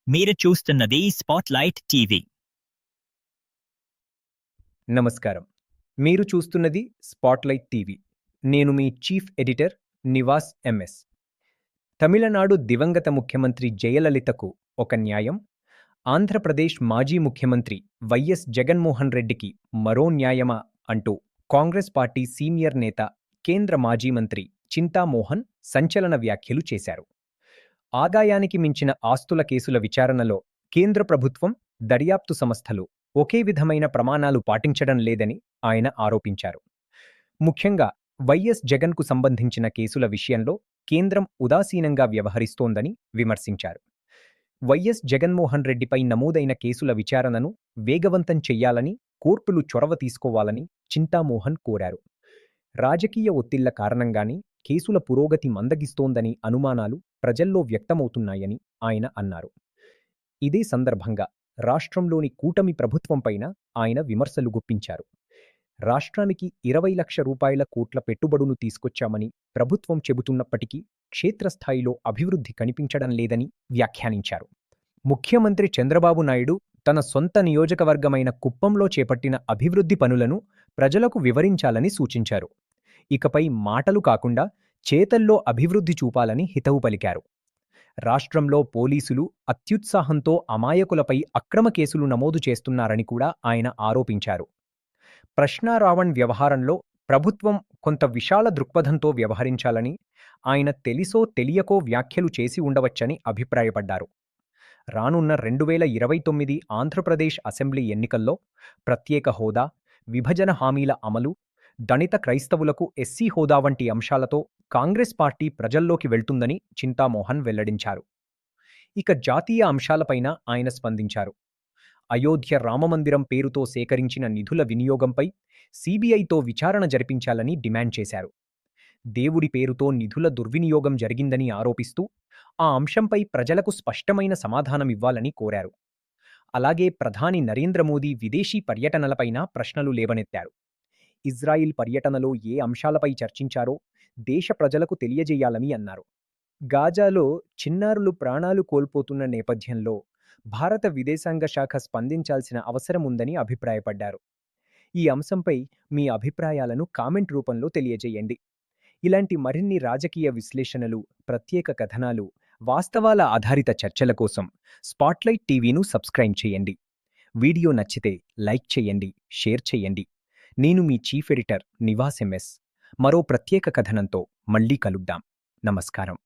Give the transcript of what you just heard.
మీరు చూస్తున్నది spotlight TV. నమస్కారం. మీరు చూస్తున్నది స్పాట్లైట్ టీవీ. నేను మీ chief editor Nivas MS. Tamil Nadu దివంగత ముఖ్యమంత్రి జయలలితకు ఒక న్యాయం, ఆంధ్రప్రదేశ్ మాజీ ముఖ్యమంత్రి వైఎస్ జగన్మోహన్ రెడ్డికి మరో న్యాయమా అంటూ కాంగ్రెస్ పార్టీ సీనియర్ నేత, కేంద్ర మాజీ మంత్రి చింతామోహన్ సంచలన వ్యాఖ్యలు చేశారు. ఆదాయానికి మించిన ఆస్తుల కేసుల విచారణలో కేంద్ర ప్రభుత్వం, దర్యాప్తు సంస్థలు ఒకే విధమైన ప్రమాణాలు పాటించడం లేదని ఆయన ఆరోపించారు. ముఖ్యంగా వైఎస్ జగన్కు సంబంధించిన కేసుల విషయంలో కేంద్రం ఉదాసీనంగా వ్యవహరిస్తోందని విమర్శించారు. వైఎస్ జగన్మోహన్ రెడ్డిపై నమోదైన కేసుల విచారణను వేగవంతం చెయ్యాలని కోర్టులు చొరవ తీసుకోవాలని చింతామోహన్ కోరారు. రాజకీయ ఒత్తిళ్ల కారణంగానే కేసుల పురోగతి మందగిస్తోందని అనుమానాలు ప్రజల్లో వ్యక్తమవుతున్నాయని ఆయన అన్నారు. ఇదే సందర్భంగా రాష్ట్రంలోని కూటమి ప్రభుత్వంపైన ఆయన విమర్శలు గుప్పించారు. రాష్ట్రానికి 20 లక్షల రూపాయల కోట్ల పెట్టుబడులు తీసుకొచ్చామని ప్రభుత్వం చెబుతున్నప్పటికీ క్షేత్రస్థాయిలో అభివృద్ధి కనిపించడం లేదని వ్యాఖ్యానించారు. ముఖ్యమంత్రి చంద్రబాబు నాయుడు తన సొంత నియోజకవర్గమైన కుప్పంలో చేపట్టిన అభివృద్ధి పనులను ప్రజలకు వివరించాలని సూచించారు. ఇకపై మాటలు కాకుండా చేతల్లో అభివృద్ధి చూపాలని హితవు పలికారు. రాష్ట్రంలో పోలీసులు అత్యుత్సాహంతో అమాయకులపై అక్రమ కేసులు నమోదు చేస్తున్నారని కూడా ఆయన ఆరోపించారు. ప్రశ్నారావణ్ వ్యవహారంలో ప్రభుత్వం కొంత విశాల దృక్పథంతో వ్యవహరించాలని ఆయన తెలిసో తెలియకో వ్యాఖ్యలు చేసి ఉండవచ్చని అభిప్రాయపడ్డారు. రానున్న 2029 ఆంధ్రప్రదేశ్ అసెంబ్లీ ఎన్నికల్లో ప్రత్యేక హోదా, విభజన హామీల అమలు, దళిత క్రైస్తవులకు ఎస్సీ హోదా వంటి అంశాలతో కాంగ్రెస్ పార్టీ ప్రజల్లోకి వెళ్తుందని చింతామోహన్ వెల్లడించారు. ఇక జాతీయ అంశాలపైన ఆయన స్పందించారు. అయోధ్య రామమందిరం పేరుతో సేకరించిన నిధుల వినియోగంపై సీబీఐతో విచారణ జరిపించాలని డిమాండ్ చేశారు. దేవుడి పేరుతో నిధుల దుర్వినియోగం జరిగిందని ఆరోపిస్తూ ఆ అంశంపై ప్రజలకు స్పష్టమైన సమాధానమివ్వాలని కోరారు. అలాగే ప్రధాని నరేంద్ర మోదీ విదేశీ పర్యటనలపైన ప్రశ్నలు లేవనెత్తారు. ఇజ్రాయిల్ పర్యటనలో ఏ అంశాలపై చర్చించారో దేశ ప్రజలకు తెలియజేయాలని అన్నారు. గాజాలో చిన్నారులు ప్రాణాలు కోల్పోతున్న నేపథ్యంలో భారత విదేశాంగ శాఖ స్పందించాల్సిన అవసరం ఉందని అభిప్రాయపడ్డారు. ఈ అంశంపై మీ అభిప్రాయాలను కామెంట్ రూపంలో తెలియజేయండి. ఇలాంటి మరిన్ని రాజకీయ విశ్లేషణలు, ప్రత్యేక కథనాలు, వాస్తవాల ఆధారిత చర్చల కోసం స్పాట్లైట్ టీవీను సబ్స్క్రైబ్ చేయండి. వీడియో నచ్చితే లైక్ చేయండి, షేర్ చేయండి. నేను మీ చీఫ్ ఎడిటర్ నివాస్ ఎంఎస్. మరో ప్రత్యేక కథనంతో మళ్ళీ కలుద్దాం. నమస్కారం.